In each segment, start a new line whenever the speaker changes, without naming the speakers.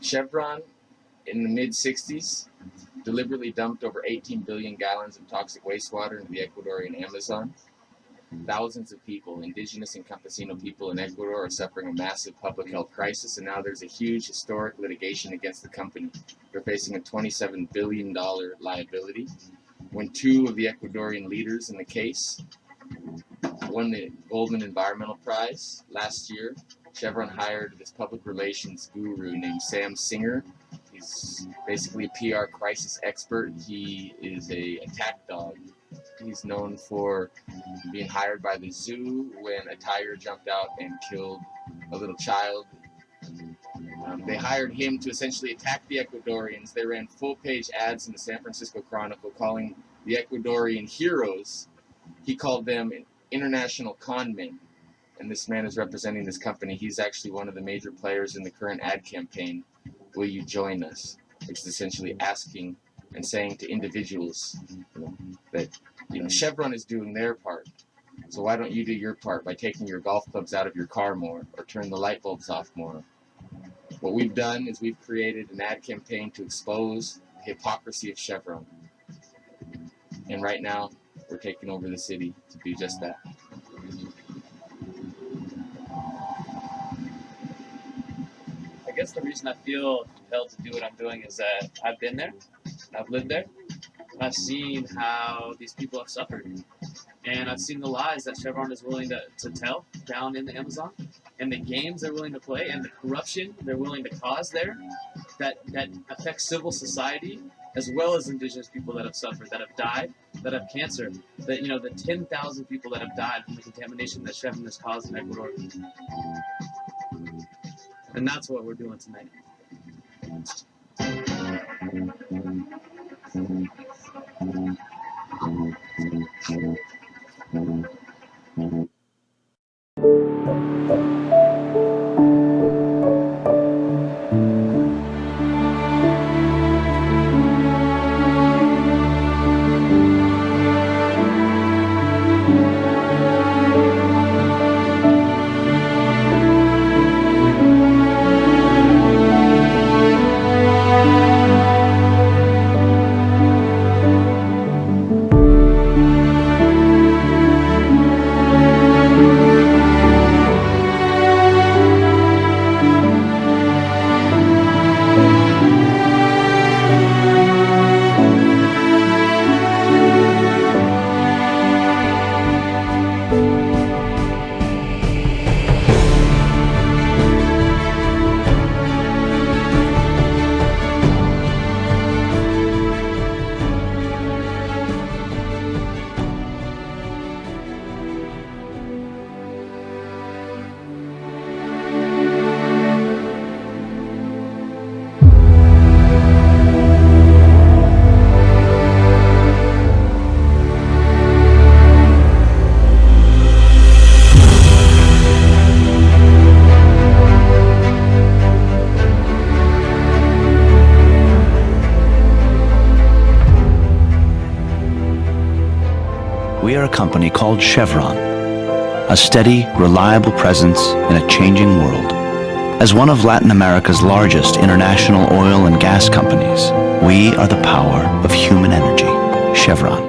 Chevron, in the mid-60s, deliberately dumped over 18 billion gallons of toxic wastewater into the Ecuadorian Amazon. Thousands of people, indigenous and campesino people in Ecuador, are suffering a massive public health crisis, and now there's a huge historic litigation against the company. They're facing a $27 billion liability. When two of the Ecuadorian leaders in the case won the Goldman Environmental Prize last year, Chevron hired this public relations guru named Sam Singer. He's basically a PR crisis expert. He is a attack dog. He's known for being hired by the zoo when a tiger jumped out and killed a little child. They hired him to essentially attack the Ecuadorians. They ran full-page ads in the San Francisco Chronicle calling the Ecuadorian heroes. He called them international con men. And this man is representing this company. He's actually one of the major players in the current ad campaign, "Will you join us?" which is essentially asking and saying to individuals that Chevron is doing their part. So why don't you do your part by taking your golf clubs out of your car more or turn the light bulbs off more? What we've done is we've created an ad campaign to expose the hypocrisy of Chevron. And right now, we're taking over the city to do just that.
I guess the reason I feel compelled to do what I'm doing is that I've been there, I've lived there, and I've seen how these people have suffered. And I've seen the lies that Chevron is willing to tell down in the Amazon, and the games they're willing to play, and the corruption they're willing to cause there that affects civil society, as well as indigenous people that have suffered, that have died, that have cancer, that the 10,000 people that have died from the contamination that Chevron has caused in Ecuador. And that's what we're doing tonight.
We are a company called Chevron, a steady, reliable presence in a changing world. As one of Latin America's largest international oil and gas companies, we are the power of human energy. Chevron.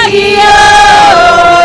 Yo!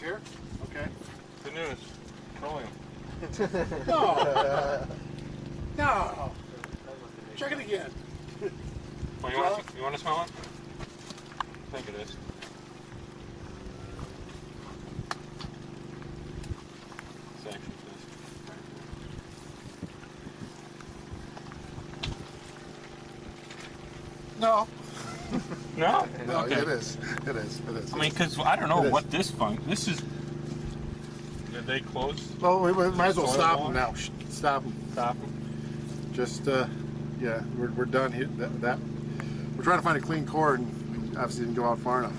here? Okay.
The news. Petroleum.
No. No. Check it again.
Well, you want to smell it? I think it is. It's actually this.
No.
No?
No,
Okay.
it is. It is. It is.
I mean, because I don't know
It
what
is.
this is. Did they close?
Well, we might as well
Soil
stop
wall?
them now. Stop them.
Stop them?
Just, yeah, we're done here. We're trying to find a clean core, and we obviously didn't go out far enough.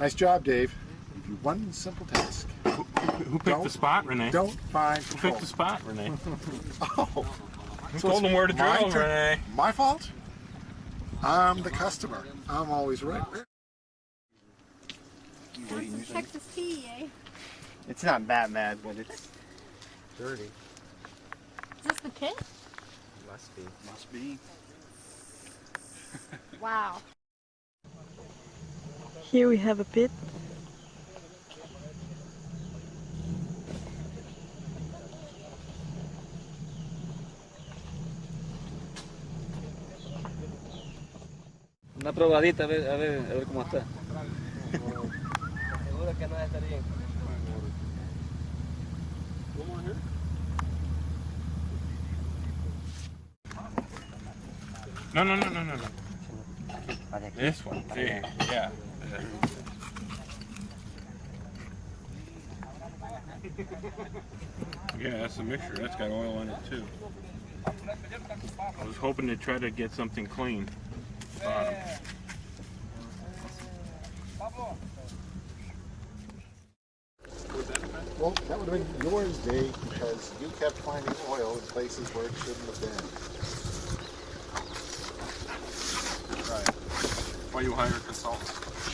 Nice job, Dave. Give you one simple task.
Who picked the spot, Renee?
Don't find
Who
control.
picked the spot, Renee?
Oh.
Who
So
told
it's
them where to
my
drill,
turn.
Renee?
My fault? I'm the customer. I'm always right.
That's some Texas tea, eh?
It's not that bad, but it's dirty.
Is this the pit?
Must be.
Must be.
Wow.
Here we have a pit.
Una probadita, a ver cómo está.
Seguro que no va a estar bien.
No. This one. See, yeah. Yeah, that's the mixture. That's got oil in it too. I was hoping to try to get something clean.
Well, that would have been yours, Dave, because you kept finding oil in places where it shouldn't have been.
Right. Why you hire consultants?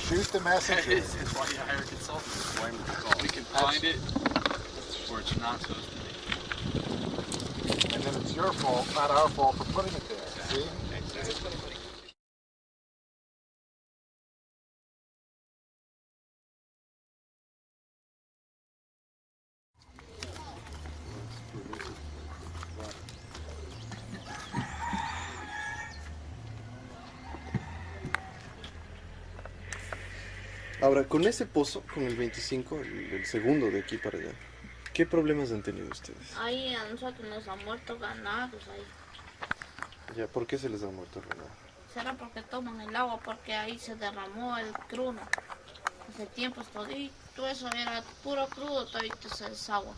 Shoot the messenger.
It's why you hire consultants. Blame the consultants. We can find it where it's not supposed to be.
And then it's your fault, not our fault, for putting it there. See?
Ahora, con ese pozo, con el 25, el segundo de aquí para allá, ¿qué problemas han tenido ustedes?
Ahí a nosotros nos han muerto ganados ahí.
Ya, ¿por qué se les ha muerto el ganado?
Será porque toman el agua, porque ahí se derramó el crudo. Hace tiempos todito eso era puro crudo, todito ese desagua.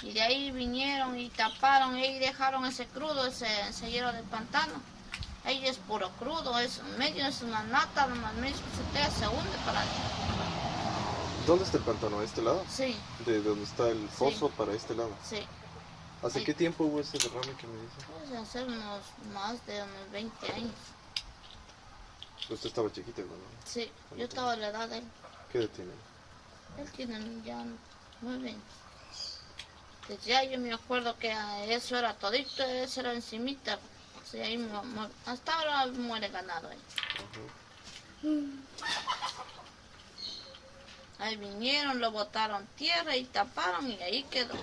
Y de ahí vinieron y taparon y dejaron ese crudo, ese hielo del pantano. Ahí es puro crudo, es en medio es una nata, nomás medio se hunde para allá.
¿Dónde está el pantano? ¿A este lado?
Sí,
¿De donde está el foso
Sí.
para este lado?
sí.
¿Hace
Ahí.
qué tiempo hubo ese derrame que me dice?
Puede hacer más de unos 20 años.
Usted estaba chiquito, ¿no?
Sí, yo estaba a la edad de él.
¿Qué edad tiene?
Él tiene ya 9 años. Desde ya yo me acuerdo que eso era todito, eso era encimita. Sí, ahí hasta ahora muere ganado ahí. Ahí vinieron, lo botaron tierra y taparon y ahí quedó.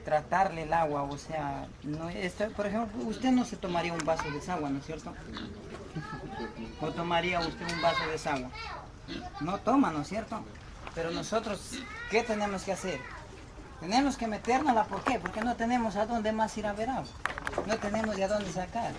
Tratarle el agua, o sea, no, por ejemplo, usted no se tomaría un vaso de desagua, ¿no es cierto? ¿O tomaría usted un vaso de desagua? No toma, ¿no es cierto? Pero nosotros, ¿qué tenemos que hacer? Tenemos que metérnosla, ¿por qué? Porque no tenemos a dónde más ir a ver agua. No tenemos de a dónde sacar.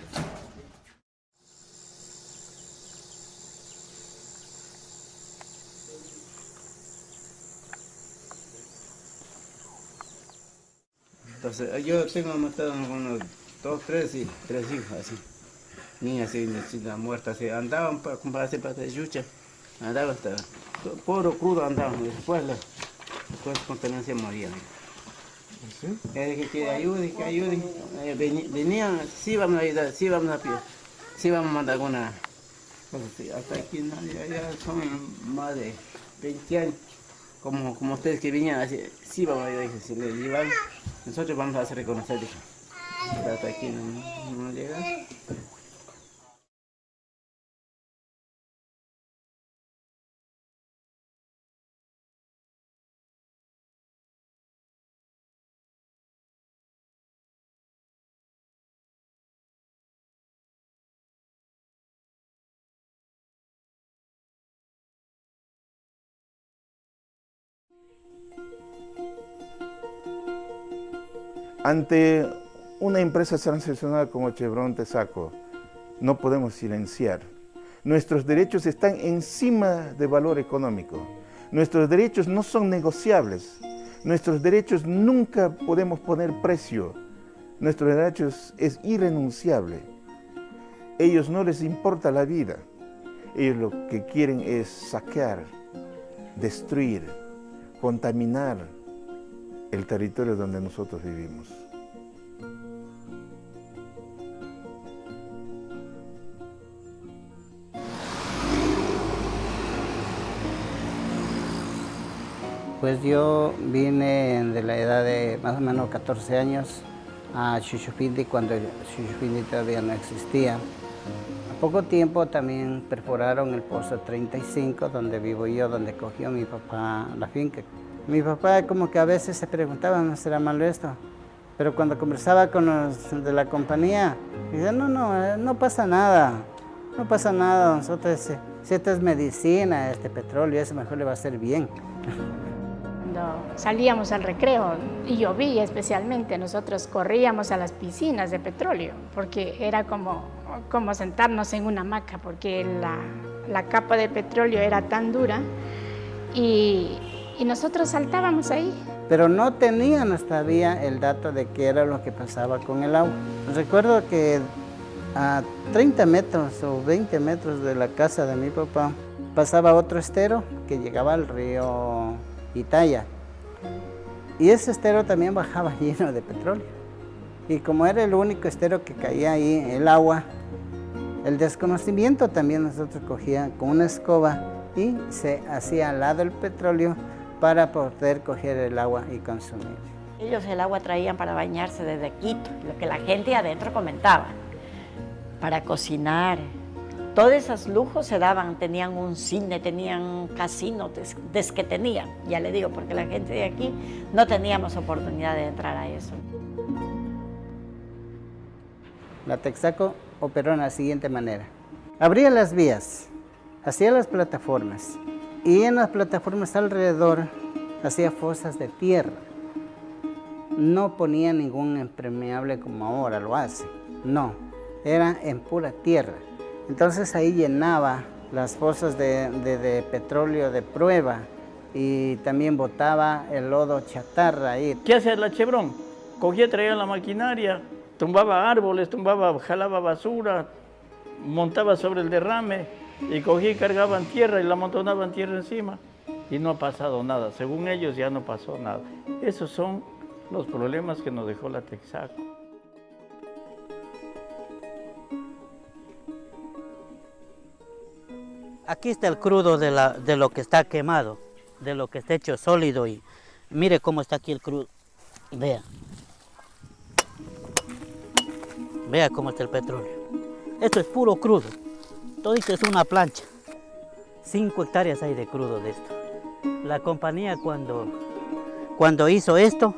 Entonces, yo tengo matado unos 2, 3 hijos así. Niñas así, muertas así. Andaban para comprarse para de yucha. Andaban hasta puro crudo andaban. Después con tenencia morían.
¿Sí?
Que ayuden. Venían, sí vamos a ayudar, sí vamos a pedir. Sí vamos a mandar alguna cosa así. Hasta aquí no, ya son más de 20 años. Como ustedes que vinieron así, sí vamos a ayudar. Si les llevan, nosotros vamos a hacer reconocer. Pero hasta aquí no llega.
Ante una empresa transnacional como Chevron Texaco, no podemos silenciar. Nuestros derechos están encima del valor económico. Nuestros derechos no son negociables. Nuestros derechos nunca podemos poner precio. Nuestros derechos es irrenunciable. Ellos no les importa la vida. Ellos lo que quieren es saquear, destruir, contaminar el territorio donde nosotros vivimos.
Pues yo vine de la edad de más o menos 14 años a Chuchupindi cuando Chuchupindi todavía no existía. A poco tiempo también perforaron el pozo 35 donde vivo yo, donde cogió mi papá la finca. Mi papá como que a veces se preguntaba, ¿no será malo esto? Pero cuando conversaba con los de la compañía, decía, no pasa nada, no pasa nada, nosotros, si esto es medicina, este petróleo, eso mejor le va a hacer bien.
Cuando salíamos al recreo y llovía especialmente, nosotros corríamos a las piscinas de petróleo porque era como sentarnos en una hamaca porque la capa de petróleo era tan dura y nosotros saltábamos ahí.
Pero no teníamos todavía el dato de qué era lo que pasaba con el agua. Recuerdo que a 30 metros o 20 metros de la casa de mi papá pasaba otro estero que llegaba al río Italia. Y ese estero también bajaba lleno de petróleo. Y como era el único estero que caía ahí, el agua, el desconocimiento también nosotros cogíamos con una escoba y se hacía al lado el petróleo para poder coger el agua y consumir.
Ellos el agua traían para bañarse desde Quito, lo que la gente adentro comentaba, para cocinar. Todos esos lujos se daban, tenían un cine, tenían casino, desde que tenían, ya le digo, porque la gente de aquí no teníamos oportunidad de entrar a eso.
La Texaco operó de la siguiente manera. Abría las vías, hacía las plataformas y en las plataformas alrededor hacía fosas de tierra. No ponía ningún impermeable como ahora lo hace, no, era en pura tierra. Entonces ahí llenaba las fosas de petróleo de prueba y también botaba el lodo chatarra ahí.
¿Qué hacía la Chevron? Cogía, traía la maquinaria, tumbaba árboles, jalaba basura, montaba sobre el derrame y cogía y cargaban tierra y la amontonaban tierra encima. Y no ha pasado nada, según ellos ya no pasó nada. Esos son los problemas que nos dejó la Texaco.
Aquí está el crudo de lo que está quemado, de lo que está hecho sólido. Y mire cómo está aquí el crudo. Vea. Vea cómo está el petróleo. Esto es puro crudo. Todo esto es una plancha. 5 hectáreas hay de crudo de esto. La compañía cuando hizo esto,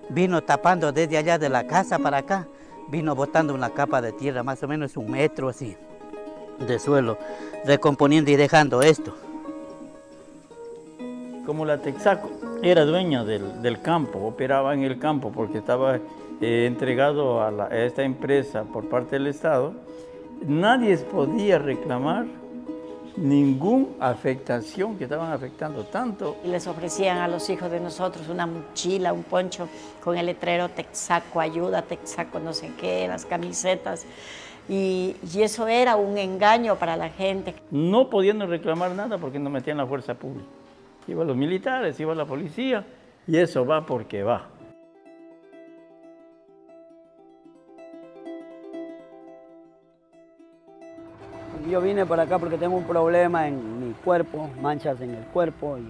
vino tapando desde allá de la casa para acá, vino botando una capa de tierra, más o menos 1 metro así, de suelo, recomponiendo y dejando esto.
Como la Texaco era dueña del campo, operaba en el campo porque estaba entregado a esta empresa por parte del Estado, nadie podía reclamar ninguna afectación que estaban afectando tanto.
Y les ofrecían a los hijos de nosotros una mochila, un poncho con el letrero Texaco ayuda, Texaco no sé qué, las camisetas. Y eso era un engaño para la gente.
No pudiendo reclamar nada porque no metían la fuerza pública. Iban los militares, iba la policía y eso va porque va.
Yo vine para acá porque tengo un problema en mi cuerpo, manchas en el cuerpo y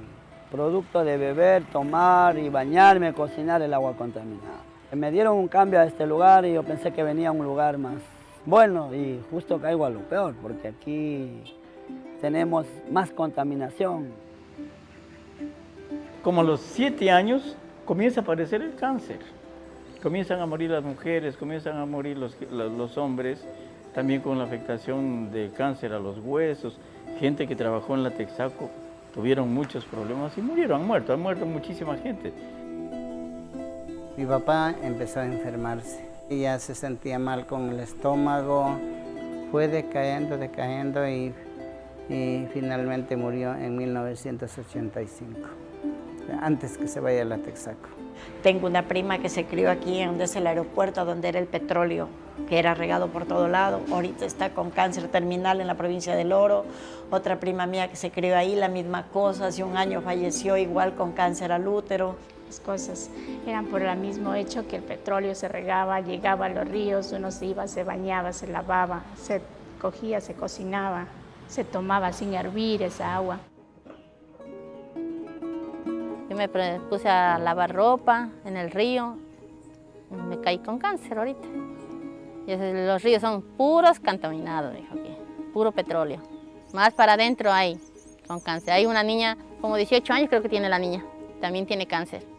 producto de beber, tomar y bañarme, cocinar el agua contaminada. Me dieron un cambio a este lugar y yo pensé que venía a un lugar más bueno y justo caigo a lo peor porque aquí tenemos más contaminación.
Como a los 7 años comienza a aparecer el cáncer. Comienzan a morir las mujeres, comienzan a morir los hombres, también con la afectación de cáncer a los huesos. Gente que trabajó en la Texaco tuvieron muchos problemas y murieron, han muerto muchísima gente.
Mi papá empezó a enfermarse. Ella se sentía mal con el estómago, fue decayendo y finalmente murió en 1985, antes que se vaya a la Texaco.
Tengo una prima que se crió aquí, en donde es el aeropuerto, donde era el petróleo, que era regado por todo lado. Ahorita está con cáncer terminal en la provincia del Oro. Otra prima mía que se crió ahí, la misma cosa, hace un año falleció igual con cáncer al útero.
Las cosas eran por el mismo hecho que el petróleo se regaba, llegaba a los ríos, uno se iba, se bañaba, se lavaba, se cogía, se cocinaba, se tomaba sin hervir esa agua.
Yo me puse a lavar ropa en el río y me caí con cáncer ahorita. Y los ríos son puros contaminados, dijo aquí, puro petróleo. Más para adentro hay con cáncer. Hay una niña, como 18 años creo que tiene la niña, también tiene cáncer.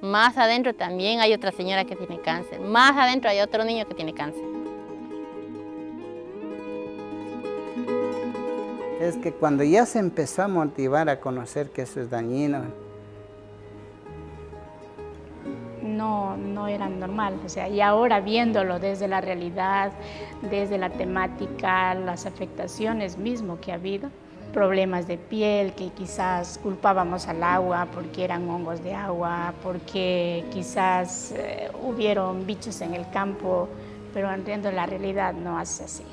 Más adentro también hay otra señora que tiene cáncer. Más adentro hay otro niño que tiene cáncer.
Es que cuando ya se empezó a motivar a conocer que eso es dañino,
no era normal, o sea, y ahora viéndolo desde la realidad, desde la temática, las afectaciones mismo que ha habido, problemas de piel que quizás culpábamos al agua porque eran hongos de agua, porque quizás hubieron bichos en el campo, pero viendo la realidad no es así.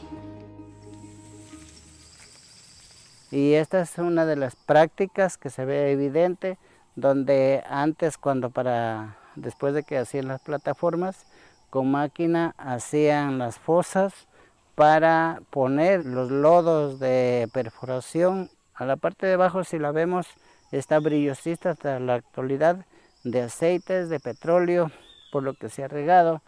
Y esta es una de las prácticas que se ve evidente, donde antes después de que hacían las plataformas, con máquina hacían las fosas para poner los lodos de perforación. A la parte de abajo, si la vemos, está brillosita hasta la actualidad, de aceites, de petróleo, por lo que se ha regado.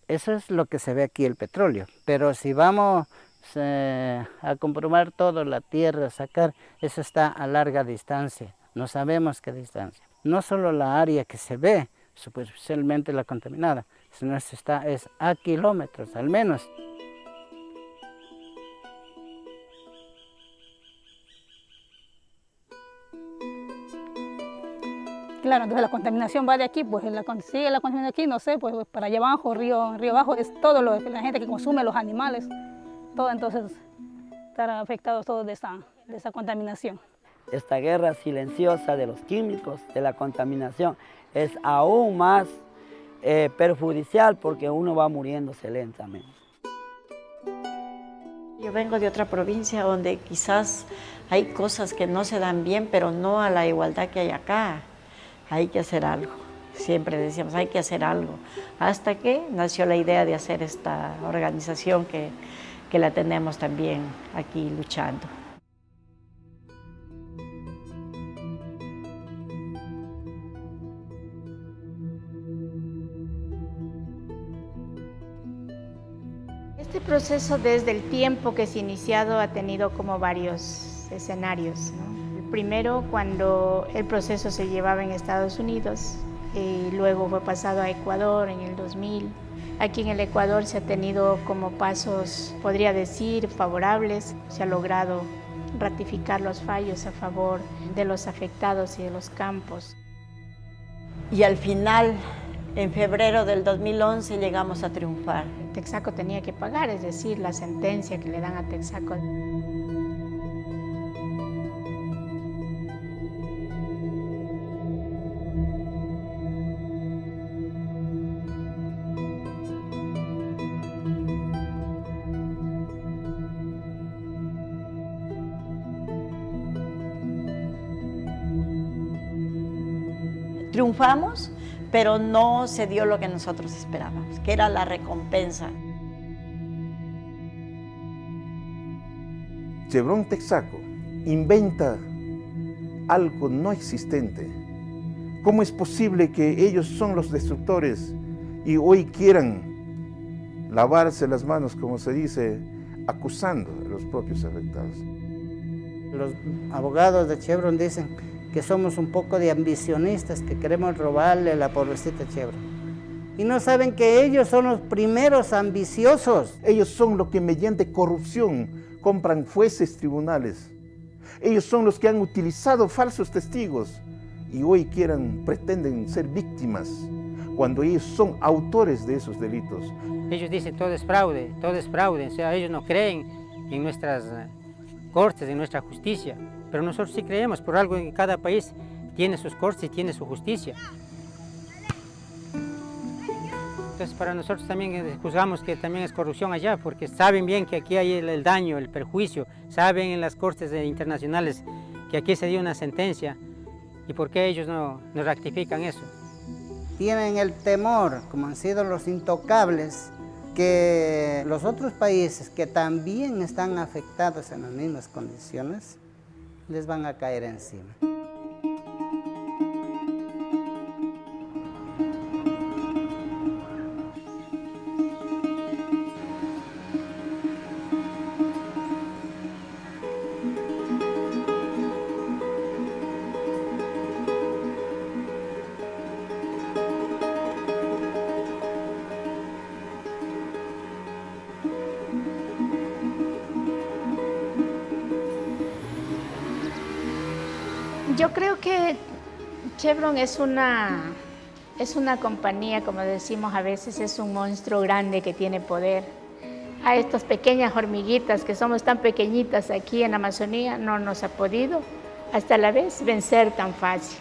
Eso es lo que se ve aquí, el petróleo. Pero si vamos a comprobar todo, la tierra, sacar, eso está a larga distancia, no sabemos qué distancia. No solo la área que se ve, superficialmente la contaminada, sino es a kilómetros al menos.
Claro, entonces la contaminación va de aquí, pues sigue la contaminación aquí, no sé, pues para allá abajo, río abajo, es todo la gente que consume los animales, todo, entonces estarán afectados todos de esa contaminación.
Esta guerra silenciosa de los químicos, de la contaminación, es aún más perjudicial porque uno va muriéndose lentamente.
Yo vengo de otra provincia donde quizás hay cosas que no se dan bien, pero no a la igualdad que hay acá. Hay que hacer algo. Siempre decíamos, hay que hacer algo. Hasta que nació la idea de hacer esta organización que la tenemos también aquí luchando.
Este proceso, desde el tiempo que se ha iniciado, ha tenido como varios escenarios, ¿no? El primero, cuando el proceso se llevaba en Estados Unidos, y luego fue pasado a Ecuador en el 2000. Aquí en el Ecuador se ha tenido como pasos, podría decir, favorables. Se ha logrado ratificar los fallos a favor de los afectados y de los campos.
Y al final, en febrero del 2011, llegamos a triunfar.
Texaco tenía que pagar, es decir, la sentencia que le dan a Texaco.
Triunfamos, pero no se dio lo que nosotros esperábamos, que era la recompensa.
Chevron Texaco inventa algo no existente. ¿Cómo es posible que ellos son los destructores y hoy quieran lavarse las manos, como se dice, acusando a los propios afectados?
Los abogados de Chevron dicen que somos un poco de ambicionistas, que queremos robarle la pobrecita Chevron. Y no saben que ellos son los primeros ambiciosos.
Ellos son los que mediante corrupción compran jueces, tribunales. Ellos son los que han utilizado falsos testigos y hoy pretenden ser víctimas. cuando ellos son autores de esos delitos.
Ellos dicen todo es fraude, o sea, ellos no creen en nuestras cortes, en nuestra justicia, pero nosotros sí creemos, por algo en cada país tiene sus cortes y tiene su justicia. Entonces para nosotros también juzgamos que también es corrupción allá, porque saben bien que aquí hay el daño, el perjuicio, saben en las cortes internacionales que aquí se dio una sentencia, y por qué ellos no rectifican eso.
Tienen el temor, como han sido los intocables, que los otros países que también están afectados en las mismas condiciones, les van a caer encima.
Yo creo que Chevron es una compañía, como decimos a veces, es un monstruo grande que tiene poder. A estas pequeñas hormiguitas que somos tan pequeñitas aquí en la Amazonía no nos ha podido hasta la vez vencer tan fácil.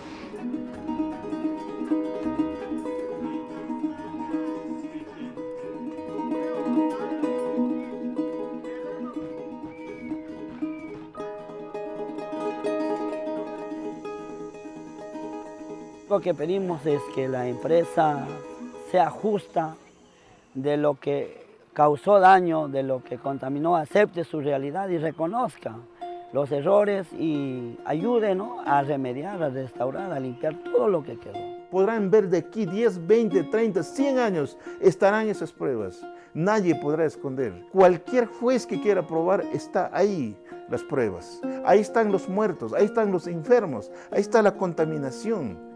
Lo que pedimos es que la empresa sea justa de lo que causó daño, de lo que contaminó, acepte su realidad y reconozca los errores y ayude, ¿no?, a remediar, a restaurar, a limpiar todo lo que quedó.
Podrán ver de aquí 10, 20, 30, 100 años, estarán esas pruebas. Nadie podrá esconder. Cualquier juez que quiera probar, está ahí las pruebas. Ahí están los muertos, ahí están los enfermos, ahí está la contaminación.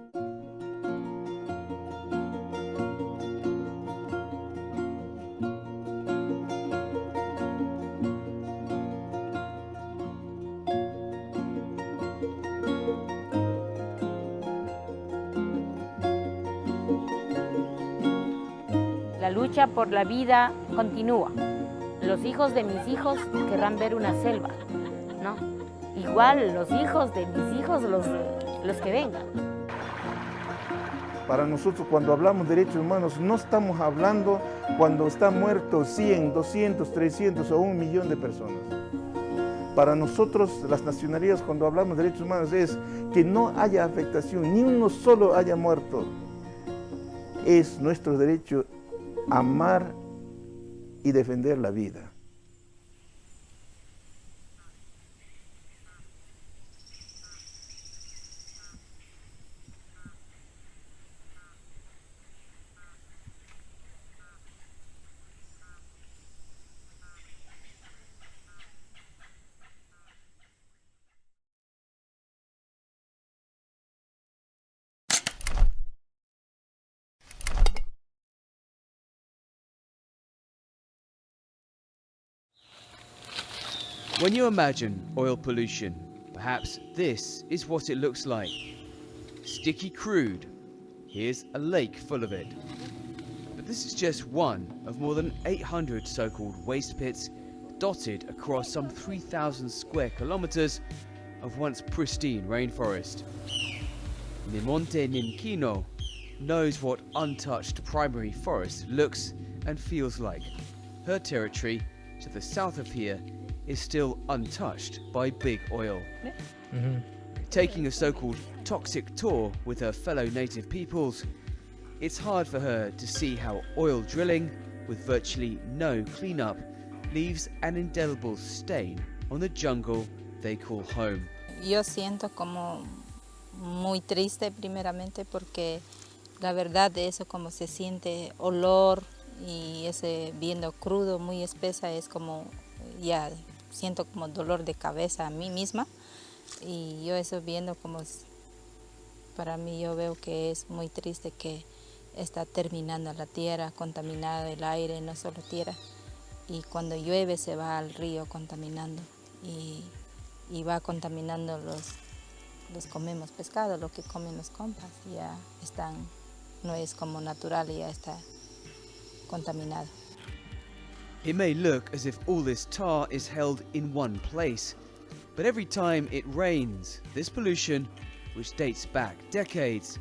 La lucha por la vida continúa. Los hijos de mis hijos querrán ver una selva, ¿no? Igual los hijos de mis hijos, los que vengan.
Para nosotros, cuando hablamos de derechos humanos, no estamos hablando cuando están muertos 100, 200, 300 o 1 millón de personas. Para nosotros, las nacionalidades, cuando hablamos de derechos humanos, es que no haya afectación, ni uno solo haya muerto. Es nuestro derecho amar y defender la vida.
When you imagine oil pollution, perhaps this is what it looks like. Sticky crude. Here's a lake full of it. But this is just one of more than 800 so-called waste pits dotted across some 3,000 square kilometers of once pristine rainforest. Nimonte Ninkino knows what untouched primary forest looks and feels like. Her territory, to the south of here, is still untouched by big oil. Taking a so-called toxic tour with her fellow native peoples, it's hard for her to see how oil drilling, with virtually no cleanup, leaves an indelible stain on the jungle they call home.
Yo siento como muy triste primeramente porque la verdad de eso como se siente olor y ese viendo crudo muy espesa es como ya siento como dolor de cabeza a mí misma y yo eso viendo como para mí yo veo que es muy triste que está terminando la tierra, contaminada el aire, no solo tierra, y cuando llueve se va al río contaminando y va contaminando los comemos pescado, lo que comen los compas, ya están no es como natural y ya está contaminado.
It may look as if all this tar is held in one place, but every time it rains, this pollution, which dates back decades,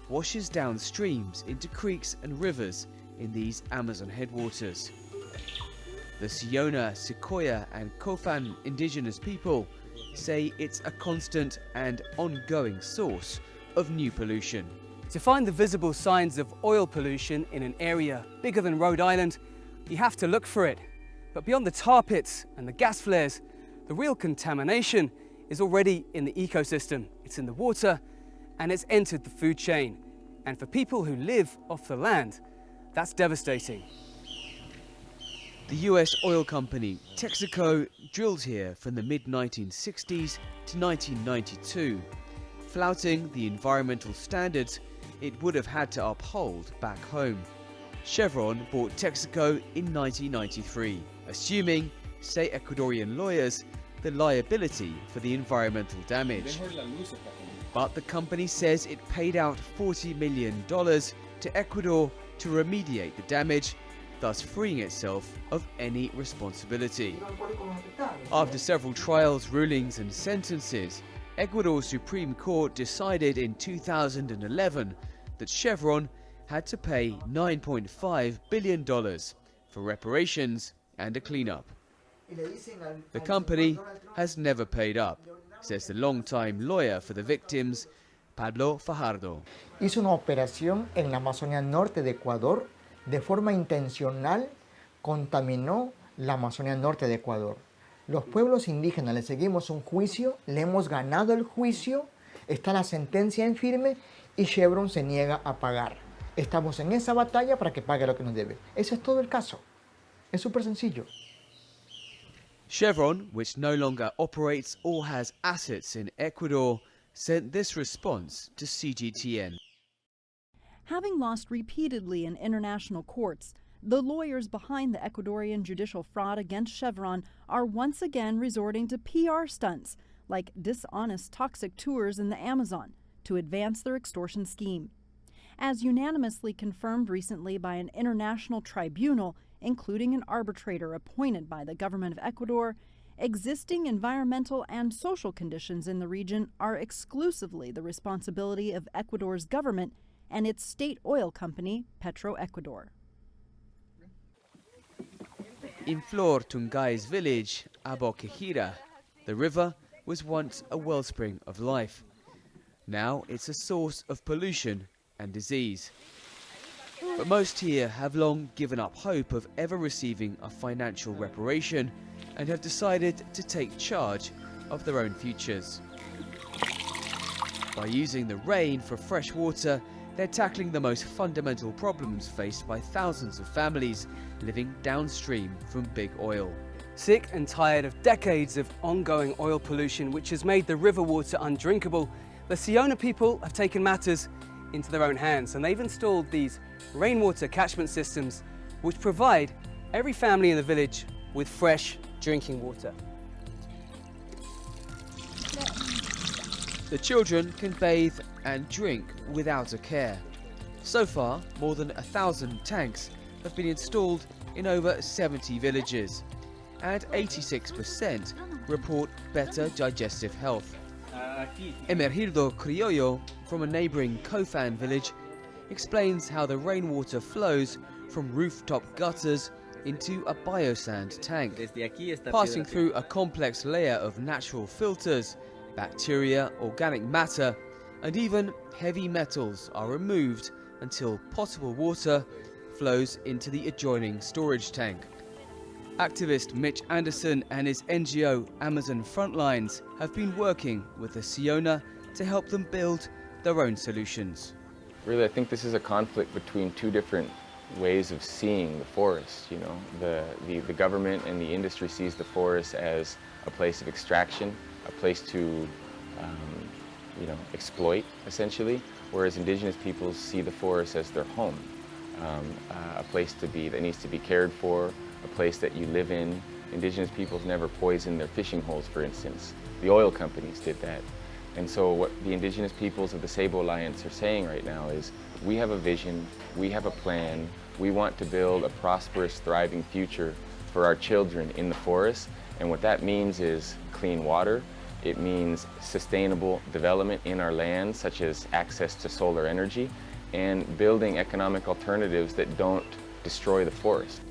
washes down streams into creeks and rivers in these Amazon headwaters. The Siona, Sequoia and Kofan indigenous people say it's a constant and ongoing source of new pollution.
To find the visible signs of oil pollution in an area bigger than Rhode Island, you have to look for it. But beyond the tar pits and the gas flares, the real contamination is already in the ecosystem. It's in the water and it's entered the food chain. And for people who live off the land, that's devastating.
The US oil company Texaco drilled here from the mid-1960s to 1992, flouting the environmental standards it would have had to uphold back home. Chevron bought Texaco in 1993, assuming, say Ecuadorian lawyers, the liability for the environmental damage. But the company says it paid out $40 million to Ecuador to remediate the damage, thus freeing itself of any responsibility. After several trials, rulings and sentences, Ecuador's Supreme Court decided in 2011 that Chevron had to pay $9.5 billion for reparations and a cleanup. The company has never paid up, says the longtime lawyer for the victims, Pablo Fajardo.
Hizo una operación en la Amazonia Norte de Ecuador. De forma intencional contaminó la Amazonia Norte de Ecuador. Los pueblos indígenas le seguimos un juicio, le hemos ganado el juicio, está la sentencia en firme y Chevron se niega a pagar. Estamos en esa batalla para que pague lo que nos debe. Ese es todo el caso. Es súper sencillo.
Chevron, which no longer operates or has assets in Ecuador, sent this response to CGTN.
Having lost repeatedly in international courts, the lawyers behind the Ecuadorian judicial fraud against Chevron are once again resorting to PR stunts, like dishonest toxic tours in the Amazon, to advance their extortion scheme. As unanimously confirmed recently by an international tribunal, including an arbitrator appointed by the government of Ecuador, existing environmental and social conditions in the region are exclusively the responsibility of Ecuador's government and its state oil company, Petroecuador.
In Flor Tungay's village, Aboquejira, the river was once a wellspring of life. Now it's a source of pollution and disease. But most here have long given up hope of ever receiving a financial reparation and have decided to take charge of their own futures. By using the rain for fresh water, they're tackling the most fundamental problems faced by thousands of families living downstream from big oil.
Sick and tired of decades of ongoing oil pollution which has made the river water undrinkable, the Siona people have taken matters into their own hands, and they've installed these rainwater catchment systems which provide every family in the village with fresh drinking water.
The children can bathe and drink without a care. So far, more than 1,000 tanks have been installed in over 70 villages, and 86% report better digestive health. Emergildo Criollo, from a neighbouring Kofan village, explains how the rainwater flows from rooftop gutters into a biosand tank, passing through a complex layer of natural filters. Bacteria, organic matter, and even heavy metals are removed until potable water flows into the adjoining storage tank. Activist Mitch Anderson and his NGO Amazon Frontlines have been working with the Siona to help them build their own solutions.
Really, I think this is a conflict between two different ways of seeing the forest. You know, the government and the industry sees the forest as a place of extraction, a place to exploit, essentially, whereas indigenous peoples see the forest as their home, a place to be that needs to be cared for, a place that you live in. Indigenous peoples never poison their fishing holes, for instance. The oil companies did that. And so what the indigenous peoples of the Sabo Alliance are saying right now is, we have a vision, we have a plan, we want to build a prosperous, thriving future for our children in the forest. And what that means is clean water, it means sustainable development in our lands, such as access to solar energy, and building economic alternatives that don't destroy the forest.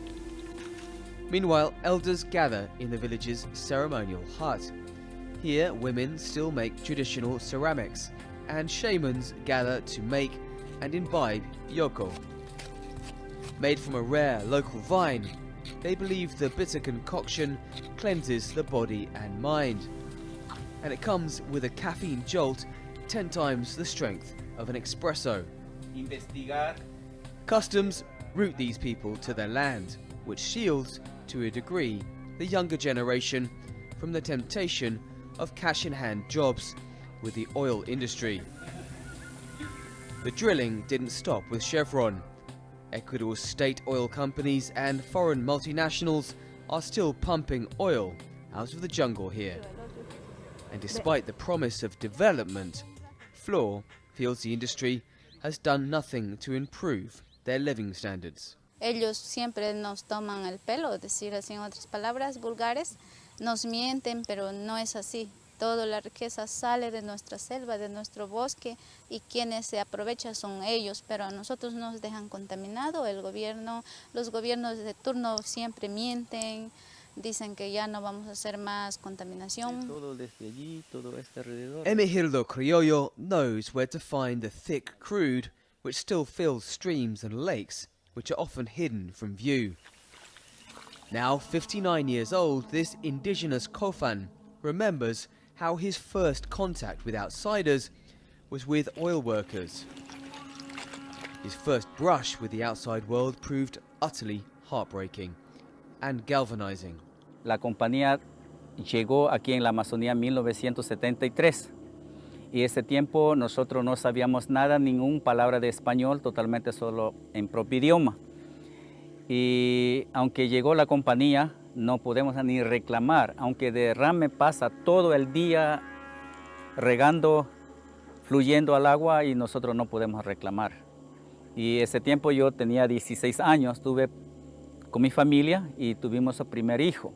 Meanwhile, elders gather in the village's ceremonial hut. Here, women still make traditional ceramics, and shamans gather to make and imbibe yoko. Made from a rare local vine, they believe the bitter concoction cleanses the body and mind. And it comes with a caffeine jolt 10 times the strength of an espresso. Customs root these people to their land, which shields, to a degree, the younger generation from the temptation of cash-in-hand jobs with the oil industry. The drilling didn't stop with Chevron. Ecuador's state oil companies and foreign multinationals are still pumping oil out of the jungle here. And despite the promise of development, Flor feels the industry has done nothing to improve their living standards.
Ellos siempre nos toman el pelo, decir así en otras palabras vulgares, nos mienten, pero no es así. Toda la riqueza sale de nuestra selva, de nuestro bosque, y quienes se aprovechan son ellos, pero a nosotros nos dejan contaminado. El gobierno, los gobiernos de turno siempre mienten, dicen que ya no vamos a hacer más contaminación.
Emigildo Criollo knows where to find the thick crude which still fills streams and lakes, which are often hidden from view. Now 59 years old, this indigenous Kofan remembers how his first contact with outsiders was with oil workers. His first brush with the outside world proved utterly heartbreaking and galvanizing.
La compañía llegó aquí en la Amazonía en 1973 y ese tiempo nosotros no sabíamos nada, ninguna palabra de español, totalmente solo en propio idioma. Y aunque llegó la compañía, no podemos ni reclamar, aunque derrame pasa todo el día regando, fluyendo al agua y nosotros no podemos reclamar. Y ese tiempo yo tenía 16 años, estuve con mi familia y tuvimos el primer hijo.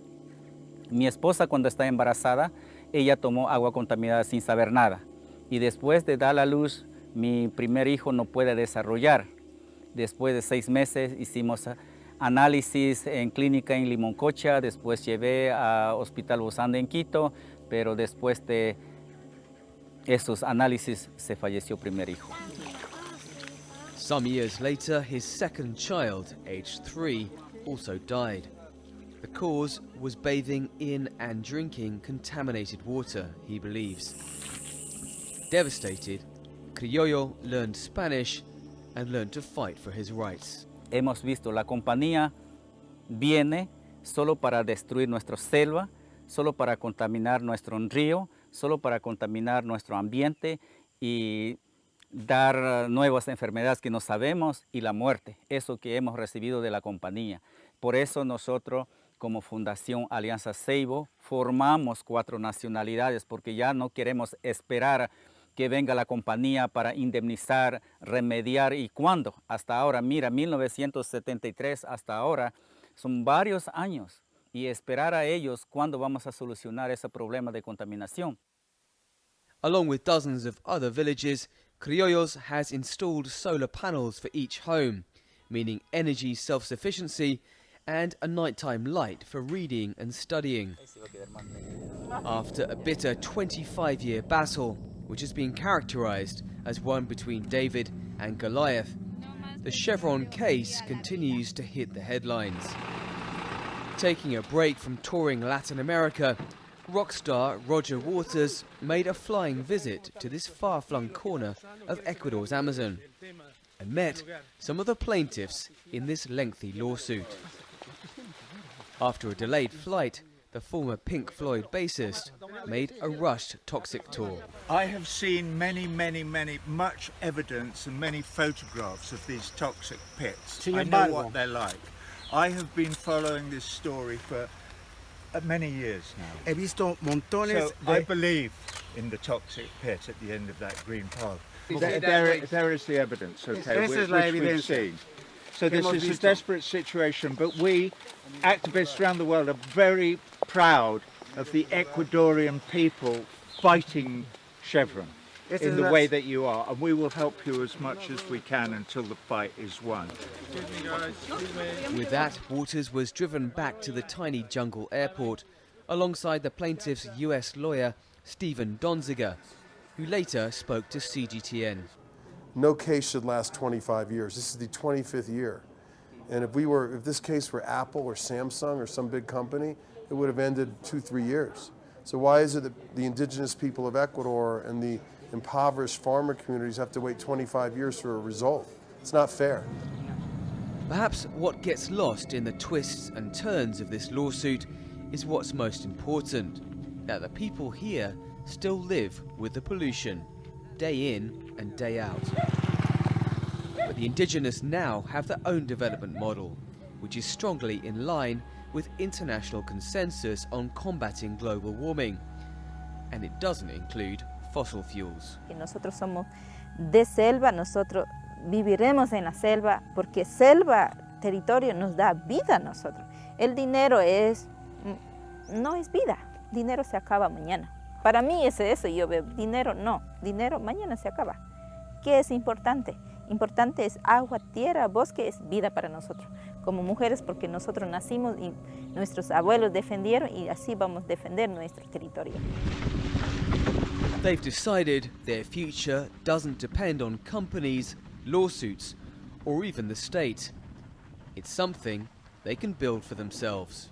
Mi esposa cuando está embarazada, ella tomó agua contaminada sin saber nada. Y después de dar a luz, mi primer hijo no puede desarrollar. Después de 6 meses hicimos análisis en clínica en Limoncocha, después llevé a Hospital Bozán en Quito, pero después de estos análisis se falleció el primer hijo.
Some years later, his second child, aged 3, also died. The cause was bathing in and drinking contaminated water, he believes. Devastated, Criollo learned Spanish and learned to fight for his rights.
Hemos visto la compañía viene solo para destruir nuestra selva, solo para contaminar nuestro río, solo para contaminar nuestro ambiente y dar nuevas enfermedades que no sabemos y la muerte, eso que hemos recibido de la compañía. Por eso nosotros como Fundación Alianza Seibo formamos 4 nacionalidades porque ya no queremos esperar que venga la compañía para indemnizar, remediar y cuándo. Hasta ahora, mira, 1973 hasta ahora son varios años y esperar a ellos cuándo vamos a solucionar ese problema de contaminación.
Along with dozens of other villages, Criollos has installed solar panels for each home, meaning energy self-sufficiency and a nighttime light for reading and studying. After a bitter 25-year battle, which has been characterized as one between David and Goliath, the Chevron case continues to hit the headlines. Taking a break from touring Latin America, rock star Roger Waters made a flying visit to this far-flung corner of Ecuador's Amazon and met some of the plaintiffs in this lengthy lawsuit. After a delayed flight, the former Pink Floyd bassist made a rushed toxic tour.
I have seen much evidence and many photographs of these toxic pits. I know what they're like. I have been following this story for many years now.
He visto montones
I believe in the toxic pit at the end of that green path.
There
is the evidence, okay,
Esa es la
which we've
evidencia.
seen. So this
Hemos
is a
visto.
desperate situation, but we, activists around the world, are very proud of the Ecuadorian people fighting Chevron in the way that you are, and we will help you as much as we can until the fight is won.
With that, Waters was driven back to the tiny jungle airport alongside the plaintiff's US lawyer, Stephen Donziger, who later spoke to CGTN.
No case should last 25 years. This is the 25th year. And if this case were Apple or Samsung or some big company, it would have ended 2-3 years. So why is it that the indigenous people of Ecuador and the impoverished farmer communities have to wait 25 years for a result? It's not fair.
Perhaps what gets lost in the twists and turns of this lawsuit is what's most important, that the people here still live with the pollution, day in and day out. But the indigenous now have their own development model, which is strongly in line with international consensus on combating global warming. And it doesn't include fossil fuels.
Nosotros somos de selva, nosotros viviremos en la selva, porque selva, territorio, nos da vida a nosotros. El dinero no es vida, dinero se acaba mañana. Para mí es eso, yo veo, dinero no, dinero mañana se acaba. ¿Qué es importante? Importante es agua, tierra, bosque, es vida para nosotros. Como mujeres, porque nosotros nacimos y nuestros abuelos defendieron y así vamos a defender nuestro territorio.
They've decided their future doesn't depend on companies, lawsuits, or even the state. It's something they can build for themselves.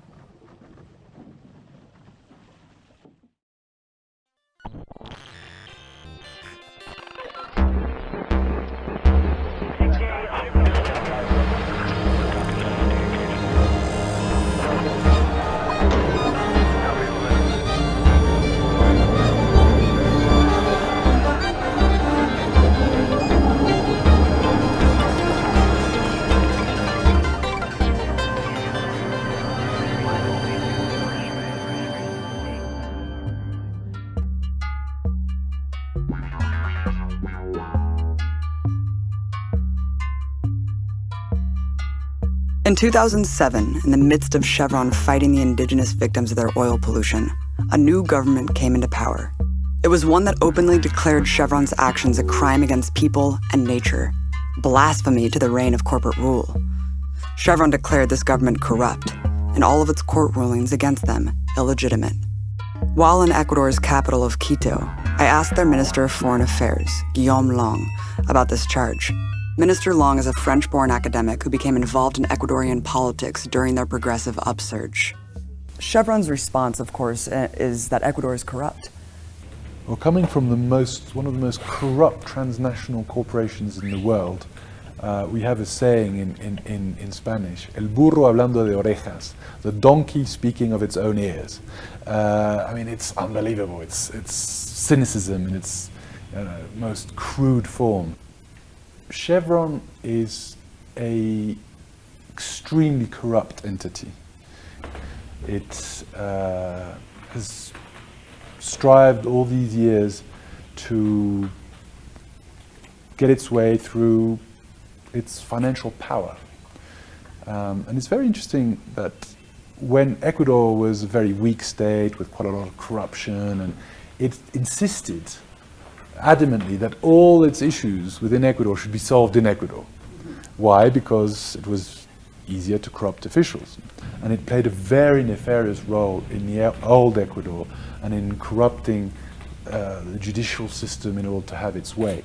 In 2007, in the midst of Chevron fighting the indigenous victims of their oil pollution, a new government came into power. It was one that openly declared Chevron's actions a crime against people and nature, blasphemy to the reign of corporate rule. Chevron declared this government corrupt, and all of its court rulings against them illegitimate. While in Ecuador's capital of Quito, I asked their Minister of Foreign Affairs, Guillaume Long, about this charge. Minister Long is a French-born academic who became involved in Ecuadorian politics during their progressive upsurge. Chevron's response, of course, is that Ecuador is corrupt.
Well, coming from one of the most corrupt transnational corporations in the world, we have a saying in Spanish, el burro hablando de orejas, the donkey speaking of its own ears. I mean, it's unbelievable. It's cynicism in its most crude form. Chevron is an extremely corrupt entity. It has strived all these years to get its way through its financial power. And it's very interesting that when Ecuador was a very weak state with quite a lot of corruption, and it insisted adamantly that all its issues within Ecuador should be solved in Ecuador. Why? Because it was easier to corrupt officials. And it played a very nefarious role in the old Ecuador and in corrupting the judicial system in order to have its way.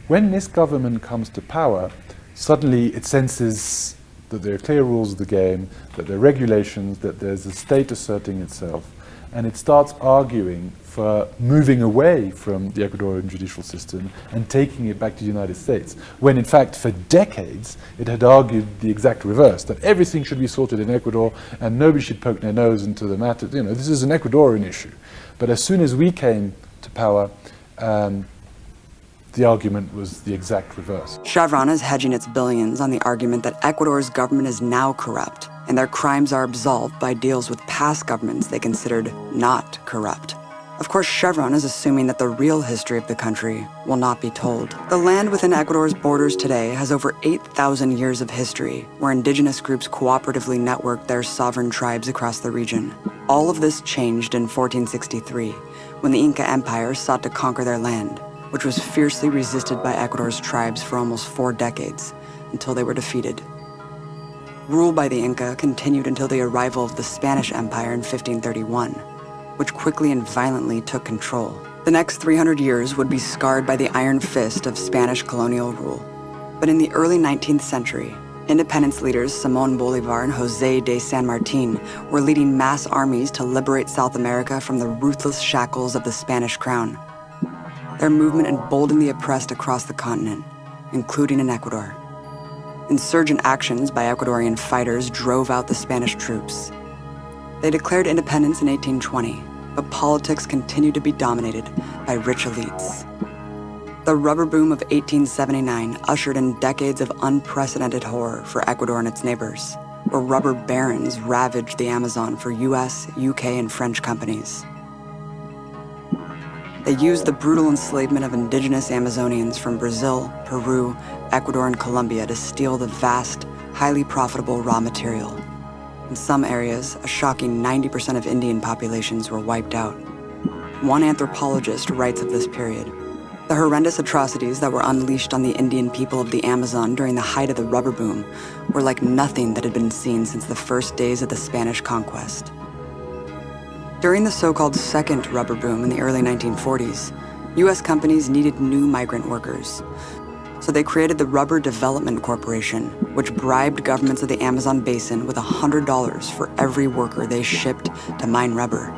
When this government comes to power, suddenly it senses that there are clear rules of the game, that there are regulations, that there's a state asserting itself, and it starts arguing for moving away from the Ecuadorian judicial system and taking it back to the United States, when in fact for decades it had argued the exact reverse, that everything should be sorted in Ecuador and nobody should poke their nose into the matter. You know, this is an Ecuadorian issue. But as soon as we came to power, the argument was the exact reverse.
Chevron is hedging its billions on the argument that Ecuador's government is now corrupt, and their crimes are absolved by deals with past governments they considered not corrupt. Of course, Chevron is assuming that the real history of the country will not be told. The land within Ecuador's borders today has over 8,000 years of history, where indigenous groups cooperatively networked their sovereign tribes across the region. All of this changed in 1463, when the Inca Empire sought to conquer their land, which was fiercely resisted by Ecuador's tribes for almost 4 decades, until they were defeated. Rule by the Inca continued until the arrival of the Spanish Empire in 1531, which quickly and violently took control. The next 300 years would be scarred by the iron fist of Spanish colonial rule. But in the early 19th century, independence leaders Simón Bolívar and José de San Martín were leading mass armies to liberate South America from the ruthless shackles of the Spanish crown. Their movement emboldened the oppressed across the continent, including in Ecuador. Insurgent actions by Ecuadorian fighters drove out the Spanish troops. They declared independence in 1820, but politics continued to be dominated by rich elites. The rubber boom of 1879 ushered in decades of unprecedented horror for Ecuador and its neighbors, where rubber barons ravaged the Amazon for US, UK, and French companies. They used the brutal enslavement of indigenous Amazonians from Brazil, Peru, Ecuador, and Colombia to steal the vast, highly profitable raw material. In some areas, a shocking 90% of Indian populations were wiped out. One anthropologist writes of this period: "The horrendous atrocities that were unleashed on the Indian people of the Amazon during the height of the rubber boom were like nothing that had been seen since the first days of the Spanish conquest." During the so-called second rubber boom in the early 1940s, US companies needed new migrant workers. So they created the Rubber Development Corporation, which bribed governments of the Amazon basin with $100 for every worker they shipped to mine rubber.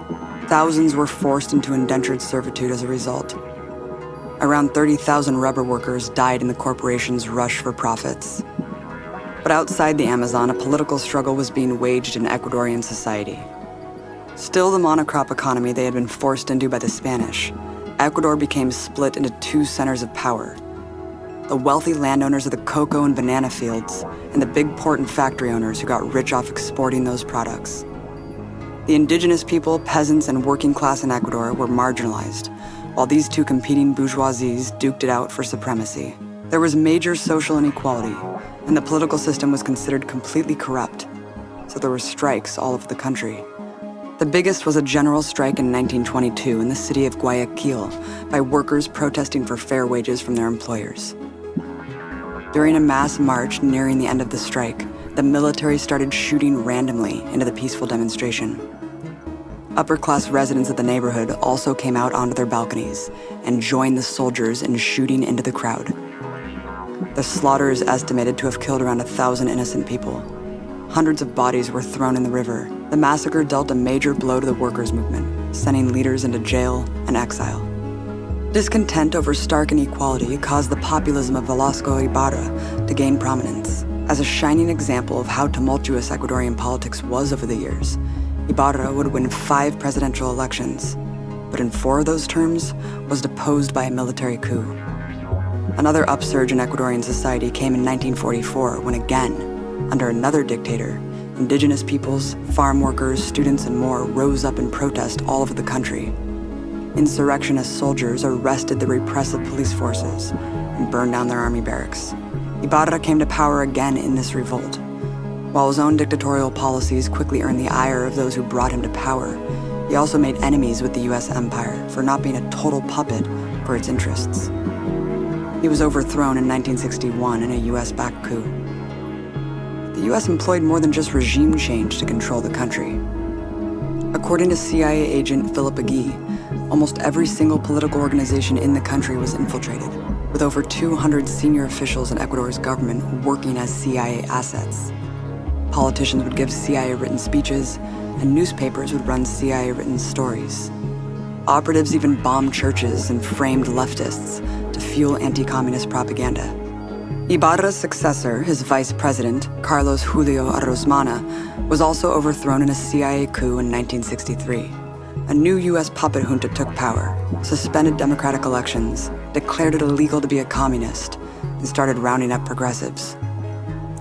Thousands were forced into indentured servitude as a result. Around 30,000 rubber workers died in the corporation's rush for profits. But outside the Amazon, a political struggle was being waged in Ecuadorian society. Still the monocrop economy they had been forced into by the Spanish, Ecuador became split into 2 centers of power: the wealthy landowners of the cocoa and banana fields, and the big port and factory owners who got rich off exporting those products. The indigenous people, peasants, and working class in Ecuador were marginalized, while these 2 competing bourgeoisies duked it out for supremacy. There was major social inequality, and the political system was considered completely corrupt, so there were strikes all over the country. The biggest was a general strike in 1922 in the city of Guayaquil by workers protesting for fair wages from their employers. During a mass march nearing the end of the strike, the military started shooting randomly into the peaceful demonstration. Upper-class residents of the neighborhood also came out onto their balconies and joined the soldiers in shooting into the crowd. The slaughter is estimated to have killed around 1,000 innocent people. Hundreds of bodies were thrown in the river. The massacre dealt a major blow to the workers' movement, sending leaders into jail and exile. Discontent over stark inequality caused the populism of Velasco Ibarra to gain prominence. As a shining example of how tumultuous Ecuadorian politics was over the years, Ibarra would win 5 presidential elections, but in 4 of those terms was deposed by a military coup. Another upsurge in Ecuadorian society came in 1944 when again, under another dictator, indigenous peoples, farm workers, students, and more rose up in protest all over the country. Insurrectionist soldiers arrested the repressive police forces and burned down their army barracks. Ibarra came to power again in this revolt. While his own dictatorial policies quickly earned the ire of those who brought him to power, he also made enemies with the US empire for not being a total puppet for its interests. He was overthrown in 1961 in a US-backed coup. The US employed more than just regime change to control the country. According to CIA agent Philip Agee, almost every single political organization in the country was infiltrated, with over 200 senior officials in Ecuador's government working as CIA assets. Politicians would give CIA-written speeches, and newspapers would run CIA-written stories. Operatives even bombed churches and framed leftists to fuel anti-communist propaganda. Ibarra's successor, his vice president, Carlos Julio Arrozmana, was also overthrown in a CIA coup in 1963. A new US puppet junta took power, suspended democratic elections, declared it illegal to be a communist, and started rounding up progressives.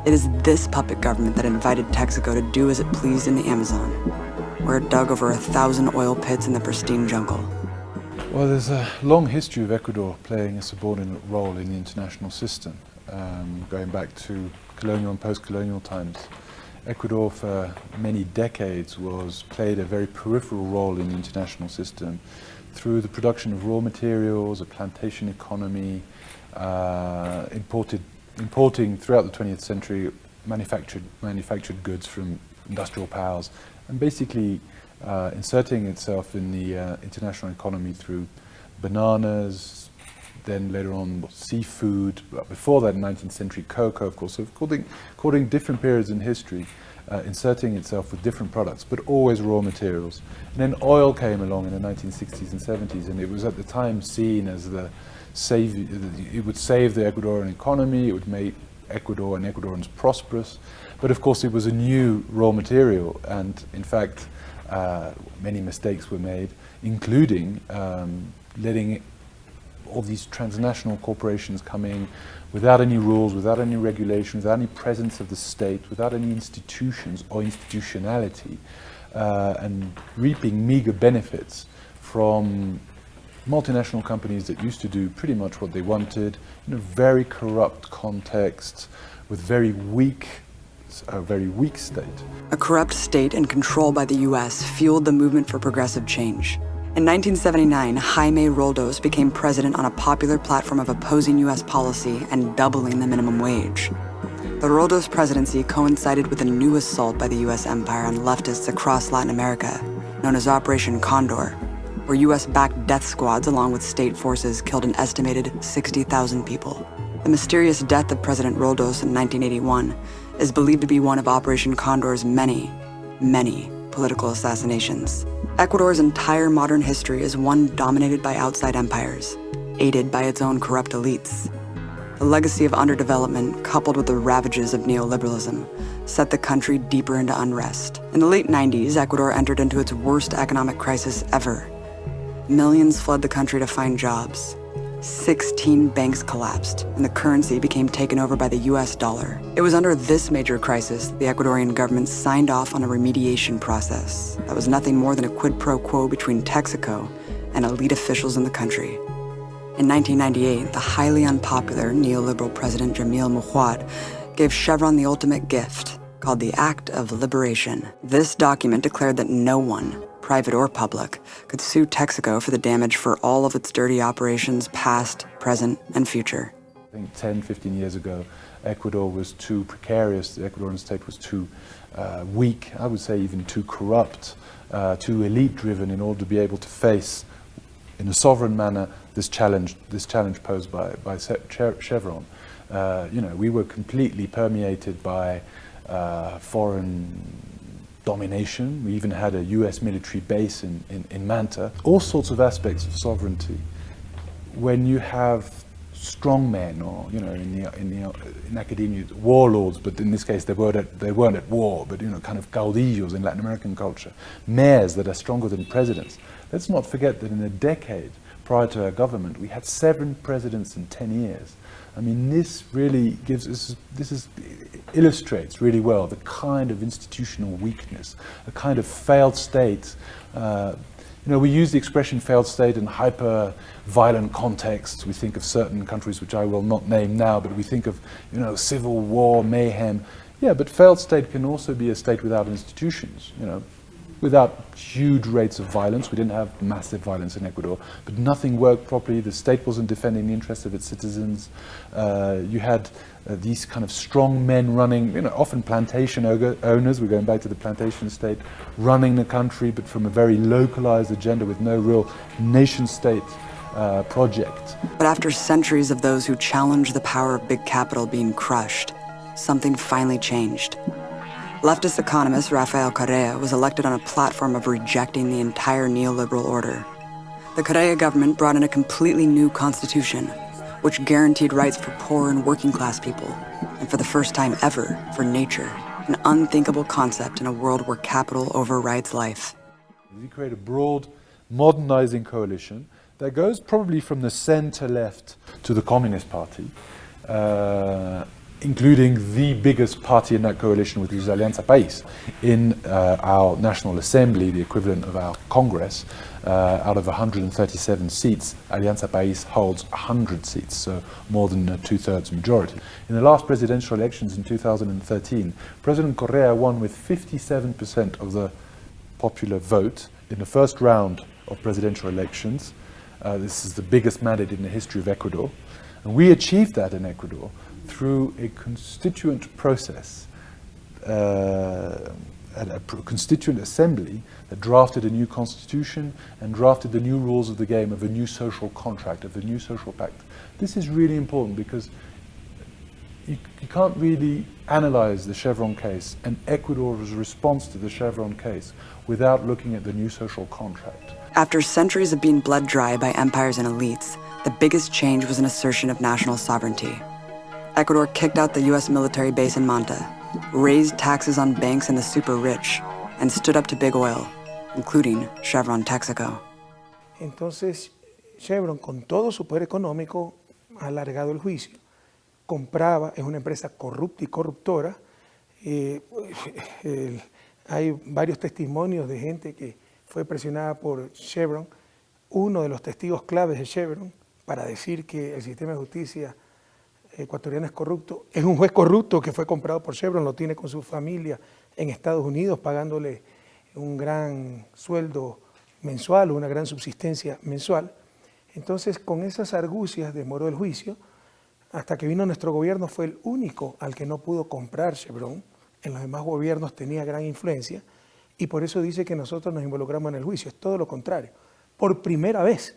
It is this puppet government that invited Texaco to do as it pleased in the Amazon, where it dug over 1,000 oil pits in the pristine jungle.
Well, there's a long history of Ecuador playing a subordinate role in the international system, going back to colonial and post-colonial times. Ecuador for many decades played a very peripheral role in the international system through the production of raw materials, a plantation economy, importing throughout the 20th century manufactured goods from industrial powers, and basically inserting itself in the international economy through bananas, then later on seafood, before that 19th century cocoa, of course, so according different periods in history, inserting itself with different products, but always raw materials. And then oil came along in the 1960s and 70s, and it was at the time seen as it would save the Ecuadorian economy, it would make Ecuador and Ecuadorians prosperous, but of course it was a new raw material, and in fact many mistakes were made, including letting all these transnational corporations come in without any rules, without any regulation, without any presence of the state, without any institutions or institutionality, and reaping meager benefits from multinational companies that used to do pretty much what they wanted in a very corrupt context with a very weak state.
A corrupt state and control by the U.S. fueled the movement for progressive change. In 1979, Jaime Roldos became president on a popular platform of opposing U.S. policy and doubling the minimum wage. The Roldos presidency coincided with a new assault by the U.S. empire on leftists across Latin America, known as Operation Condor, where U.S.-backed death squads along with state forces killed an estimated 60,000 people. The mysterious death of President Roldos in 1981 is believed to be one of Operation Condor's many, many political assassinations. Ecuador's entire modern history is one dominated by outside empires, aided by its own corrupt elites. The legacy of underdevelopment, coupled with the ravages of neoliberalism, set the country deeper into unrest. In the late 90s, Ecuador entered into its worst economic crisis ever. Millions fled the country to find jobs. 16 banks collapsed, and the currency became taken over by the US dollar. It was under this major crisis that the Ecuadorian government signed off on a remediation process that was nothing more than a quid pro quo between Texaco and elite officials in the country. In 1998, the highly unpopular neoliberal president Jamil Mouhad gave Chevron the ultimate gift, called the Act of Liberation. This document declared that no one, private or public, could sue Texaco for the damage for all of its dirty operations, past, present, and future.
I think 10, 15 years ago, Ecuador was too precarious, the Ecuadorian state was too weak, I would say even too corrupt, too elite-driven in order to be able to face, in a sovereign manner, this challenge posed by Chevron. We were completely permeated by foreign domination. We even had a US military base in Manta. All sorts of aspects of sovereignty. When you have strong men, or in academia, warlords, but in this case they weren't at war, but kind of caudillos in Latin American culture, mayors that are stronger than presidents. Let's not forget that in a decade prior to our government, we had 7 presidents in 10 years. I mean, this really illustrates really well the kind of institutional weakness, a kind of failed state. We use the expression failed state in hyper-violent contexts. We think of certain countries which I will not name now, but we think of, civil war, mayhem. Yeah, but failed state can also be a state without institutions, without huge rates of violence. We didn't have massive violence in Ecuador, but nothing worked properly. The state wasn't defending the interests of its citizens. You had these kind of strong men running, often plantation owners, we're going back to the plantation state, running the country, but from a very localized agenda with no real nation-state project.
But after centuries of those who challenged the power of big capital being crushed, something finally changed. Leftist economist Rafael Correa was elected on a platform of rejecting the entire neoliberal order. The Correa government brought in a completely new constitution, which guaranteed rights for poor and working class people, and for the first time ever, for nature, an unthinkable concept in a world where capital overrides life.
We create a broad, modernizing coalition that goes probably from the center-left to the Communist Party, including the biggest party in that coalition, which is Alianza País. In our National Assembly, the equivalent of our Congress, out of 137 seats, Alianza País holds 100 seats, so more than a two-thirds majority. In the last presidential elections in 2013, President Correa won with 57% of the popular vote in the first round of presidential elections. This is the biggest mandate in the history of Ecuador. And we achieved that in Ecuador through a constituent process, a constituent assembly that drafted a new constitution and drafted the new rules of the game of a new social contract, of the new social pact. This is really important because you can't really analyze the Chevron case and Ecuador's response to the Chevron case without looking at the new social contract.
After centuries of being bled dry by empires and elites, the biggest change was an assertion of national sovereignty. Ecuador kicked out the U.S. military base in Manta, raised taxes on banks and the super rich, and stood up to big oil, including Chevron Texaco.
Entonces, Chevron, con todo su poder económico, ha alargado el juicio. Compraba, es una empresa corrupta y corruptora. Hay varios testimonios de gente que fue presionada por Chevron. Uno de los testigos claves de Chevron para decir que el sistema de justicia ecuatoriano es corrupto, es un juez corrupto que fue comprado por Chevron, lo tiene con su familia en Estados Unidos pagándole un gran sueldo mensual o una gran subsistencia mensual. Entonces, con esas argucias demoró el juicio hasta que vino nuestro gobierno. Fue el único al que no pudo comprar Chevron. En los demás gobiernos tenía gran influencia y por eso dice que nosotros nos involucramos en el juicio. Es todo lo contrario. Por primera vez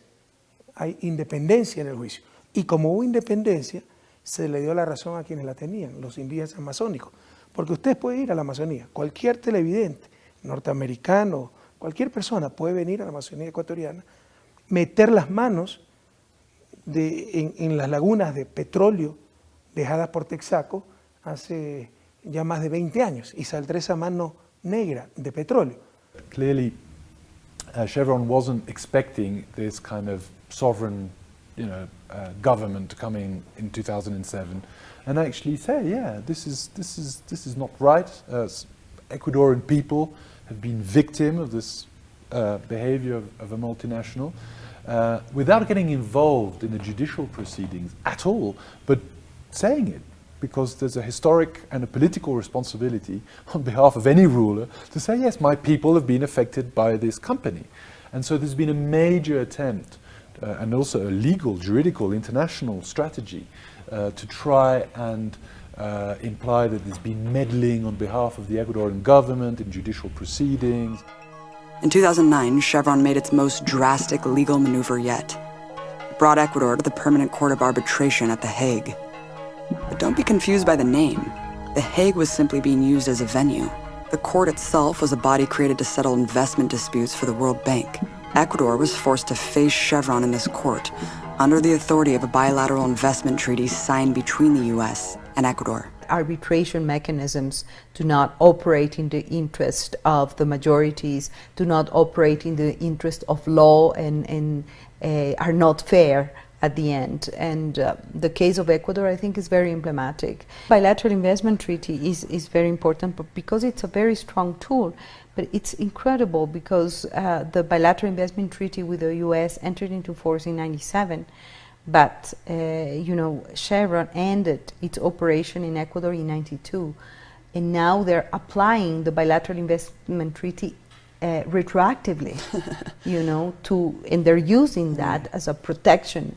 hay independencia en el juicio. Y como hubo independencia, se le dio la razón a quienes la tenían, los indígenas amazónicos. Porque usted puede ir a la Amazonía, cualquier televidente norteamericano, cualquier persona puede venir a la Amazonía ecuatoriana, meter las manos en las lagunas de petróleo dejadas por Texaco hace ya más de 20 años y saldrá esa mano negra de petróleo.
Clearly, Chevron wasn't expecting this kind of sovereign, government to come in 2007 and actually say, yeah, this is not right. Ecuadorian people have been victim of this behavior of a multinational without getting involved in the judicial proceedings at all, but saying it, because there's a historic and a political responsibility on behalf of any ruler to say, yes, my people have been affected by this company. And so there's been a major attempt and also a legal, juridical, international strategy to try and imply that there's been meddling on behalf of the Ecuadorian government in judicial proceedings.
In 2009, Chevron made its most drastic legal maneuver yet. It brought Ecuador to the Permanent Court of Arbitration at The Hague. But don't be confused by the name. The Hague was simply being used as a venue. The court itself was a body created to settle investment disputes for the World Bank. Ecuador was forced to face Chevron in this court under the authority of a bilateral investment treaty signed between the U.S. and Ecuador.
Arbitration mechanisms do not operate in the interest of the majorities, do not operate in the interest of law, and are not fair at the end. And the case of Ecuador, I think, is very emblematic. Bilateral investment treaty is very important, but because it's a very strong tool. But it's incredible because the bilateral investment treaty with the U.S. entered into force in '97, but Chevron ended its operation in Ecuador in '92, and now they're applying the bilateral investment treaty retroactively, and they're using that as a protection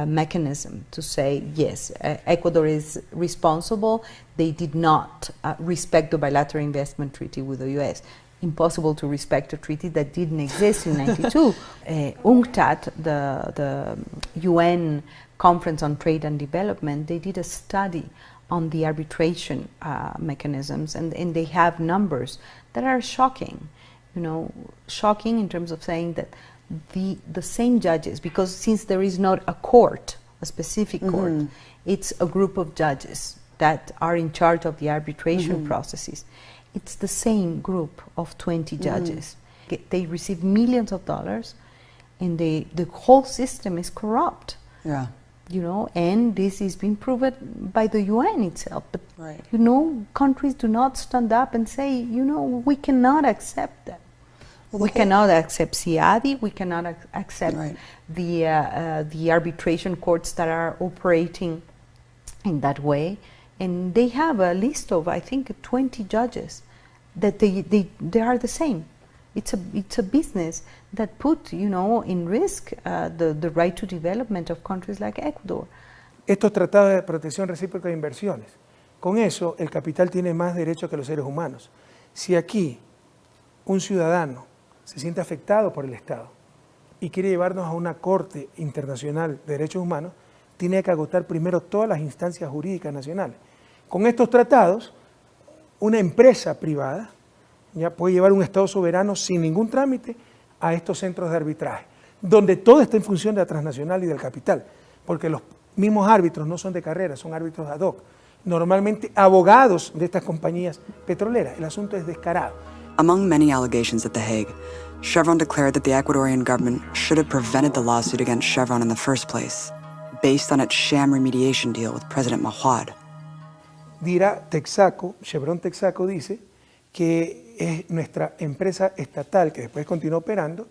mechanism to say, yes, Ecuador is responsible. They did not respect the bilateral investment treaty with the U.S. Impossible to respect a treaty that didn't exist in '92. UNCTAD, the UN Conference on Trade and Development, they did a study on the arbitration mechanisms, and they have numbers that are shocking. Shocking in terms of saying that the same judges, because since there is not a court, a specific court, it's a group of judges that are in charge of the arbitration processes. It's the same group of 20 judges. They receive millions of dollars, and the whole system is corrupt.
Yeah.
and this is being proven by the UN itself. But,
right.
Countries do not stand up and say, we cannot accept that. We cannot accept CIADI, we cannot accept
right.
the arbitration courts that are operating in that way. And they have a list of, I think, 20 judges that they are the same. It's a business that put, in risk the right to development of countries like Ecuador.
Estos tratados de protección recíproca de inversiones, con eso el capital tiene más derechos que los seres humanos. Si aquí un ciudadano se siente afectado por el Estado y quiere llevarnos a una Corte Internacional de Derechos Humanos, tiene que agotar primero todas las instancias jurídicas nacionales. Con estos tratados, una empresa privada ya puede llevar un Estado soberano sin ningún trámite a estos centros de arbitraje, donde todo está en función de la transnacional y del capital, porque los mismos árbitros no son de carrera, son árbitros ad hoc, normalmente abogados de estas compañías petroleras. El asunto es descarado.
Among many allegations at The Hague, Chevron declared that the Ecuadorian government should have prevented the lawsuit against Chevron in the first place, based on its sham remediation deal with President Mahuad.
Dirá Texaco, Chevron Texaco dice que es nuestra empresa estatal, que después continuó operando,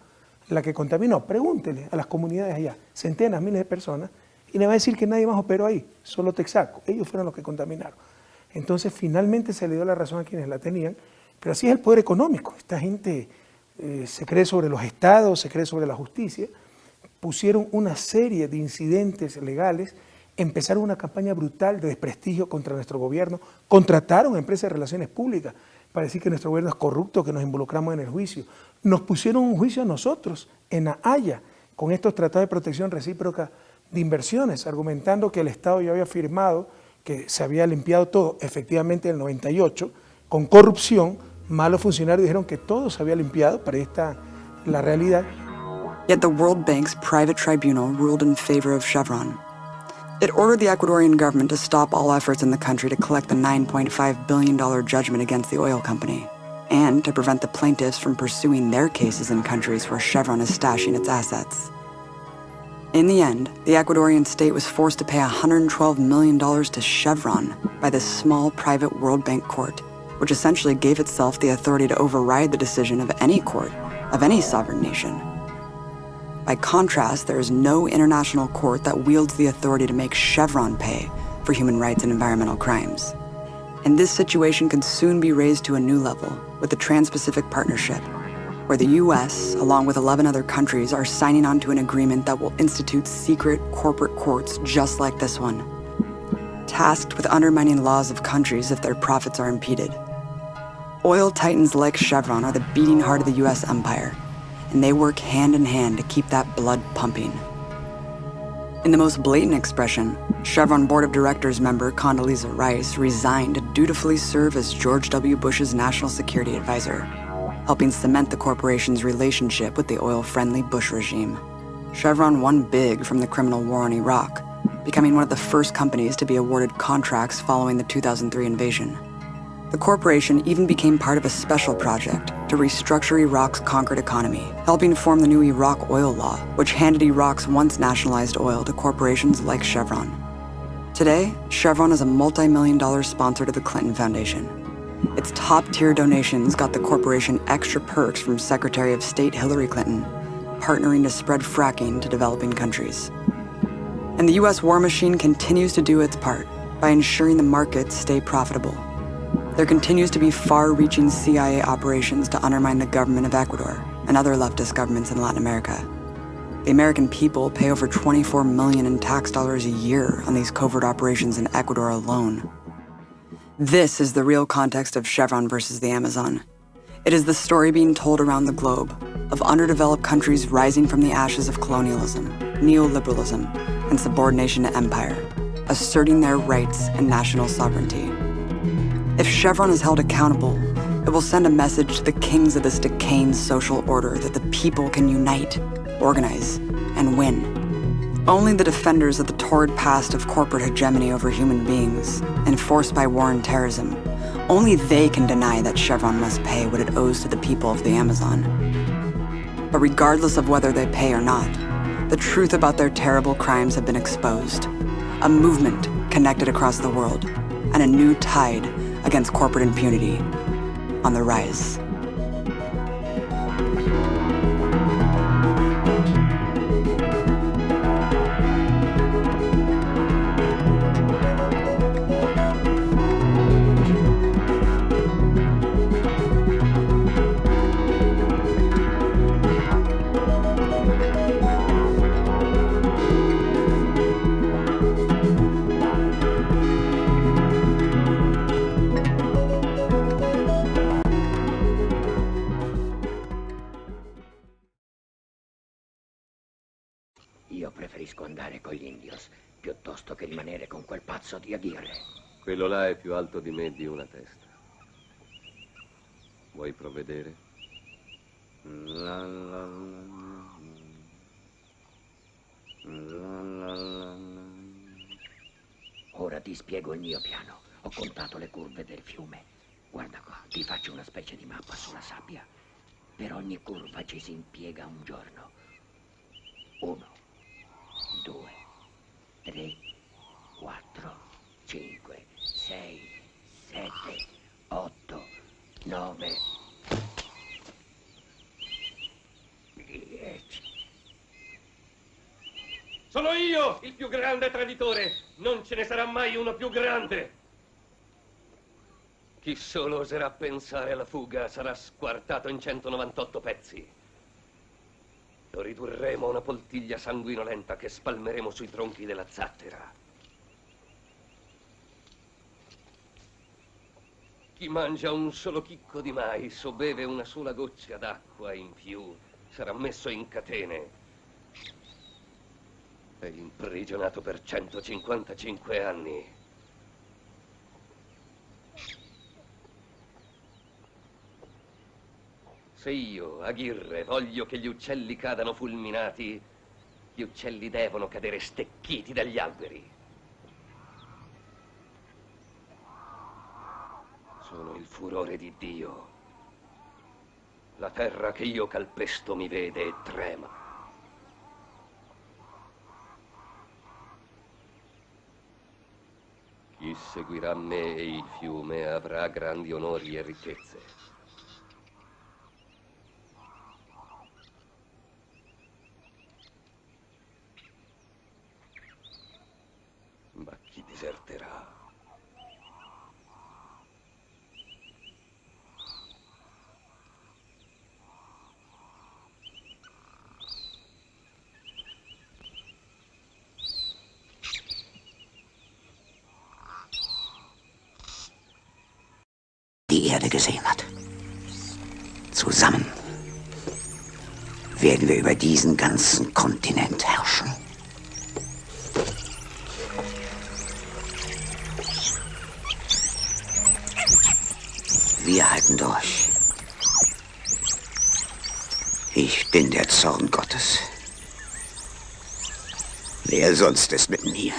la que contaminó. Pregúntele a las comunidades allá, centenas, miles de personas, y le va a decir que nadie más operó ahí, solo Texaco. Ellos fueron los que contaminaron. Entonces, finalmente se le dio la razón a quienes la tenían, pero así es el poder económico. Esta gente se cree sobre los estados, se cree sobre la justicia. Pusieron una serie de incidentes legales, empezaron una campaña brutal de desprestigio contra nuestro gobierno, contrataron a empresas de relaciones públicas para decir que nuestro gobierno es corrupto, que nos involucramos en el juicio. Nos pusieron un juicio a nosotros en La Haya con estos tratados de protección recíproca de inversiones, argumentando que el Estado ya había firmado que se había limpiado todo, efectivamente en el 98, con corrupción. Malos funcionarios dijeron que todo se había limpiado, pero ahí está la realidad.
Yet the World Bank's private tribunal ruled in favor of Chevron. It ordered the Ecuadorian government to stop all efforts in the country to collect the $9.5 billion judgment against the oil company, and to prevent the plaintiffs from pursuing their cases in countries where Chevron is stashing its assets. In the end, the Ecuadorian state was forced to pay $112 million to Chevron by this small private World Bank court, which essentially gave itself the authority to override the decision of any court, of any sovereign nation. By contrast, there is no international court that wields the authority to make Chevron pay for human rights and environmental crimes. And this situation could soon be raised to a new level with the Trans-Pacific Partnership, where the US, along with 11 other countries, are signing on to an agreement that will institute secret corporate courts just like this one, tasked with undermining laws of countries if their profits are impeded. Oil titans like Chevron are the beating heart of the US empire, and they work hand in hand to keep that blood pumping. In the most blatant expression, Chevron Board of Directors member Condoleezza Rice resigned to dutifully serve as George W. Bush's national security advisor, helping cement the corporation's relationship with the oil-friendly Bush regime. Chevron won big from the criminal war on Iraq, becoming one of the first companies to be awarded contracts following the 2003 invasion. The corporation even became part of a special project to restructure Iraq's conquered economy, helping form the new Iraq oil law, which handed Iraq's once nationalized oil to corporations like Chevron. Today, Chevron is a multi-million-dollar sponsor to the Clinton Foundation. Its top-tier donations got the corporation extra perks from Secretary of State Hillary Clinton, partnering to spread fracking to developing countries. And the US war machine continues to do its part by ensuring the markets stay profitable. There continues to be far-reaching CIA operations to undermine the government of Ecuador and other leftist governments in Latin America. The American people pay over $24 million in tax dollars a year on these covert operations in Ecuador alone. This is the real context of Chevron versus the Amazon. It is the story being told around the globe of underdeveloped countries rising from the ashes of colonialism, neoliberalism, and subordination to empire, asserting their rights and national sovereignty. If Chevron is held accountable, it will send a message to the kings of this decaying social order that the people can unite, organize, and win. Only the defenders of the torrid past of corporate hegemony over human beings, enforced by war and terrorism, only they can deny that Chevron must pay what it owes to the people of the Amazon. But regardless of whether they pay or not, the truth about their terrible crimes have been exposed. A movement connected across the world, and a new tide against corporate impunity on the rise.
Io preferisco andare con gli indios piuttosto che rimanere con quel pazzo di Aguirre.
Quello là è più alto di me di una testa. Vuoi provvedere? La la la.
Ora ti spiego il mio piano. Ho contato le curve del fiume. Guarda qua, ti faccio una specie di mappa sulla sabbia. Per ogni curva ci si impiega un giorno. 1, 2, 3, 4, 5, 6, 7, 8, 9, 10.
Sono io il più grande traditore. Non ce ne sarà mai uno più grande. Chi solo oserà pensare alla fuga sarà squartato in 198 pezzi. Lo ridurremo a una poltiglia sanguinolenta che spalmeremo sui tronchi della zattera. Chi mangia un solo chicco di mais o beve una sola goccia d'acqua in più sarà messo in catene e imprigionato per 155 anni. Se io, Aguirre, voglio che gli uccelli cadano fulminati, gli uccelli devono cadere stecchiti dagli alberi. Sono il furore di Dio. La terra che io calpesto mi vede e trema. Chi seguirà me e il fiume avrà grandi onori e ricchezze. Ma chi diserterà?
Die Erde gesehen hat. Zusammen werden wir über diesen ganzen Kontinent herrschen. Wir halten durch. Ich bin der Zorn Gottes. Wer sonst ist mit mir?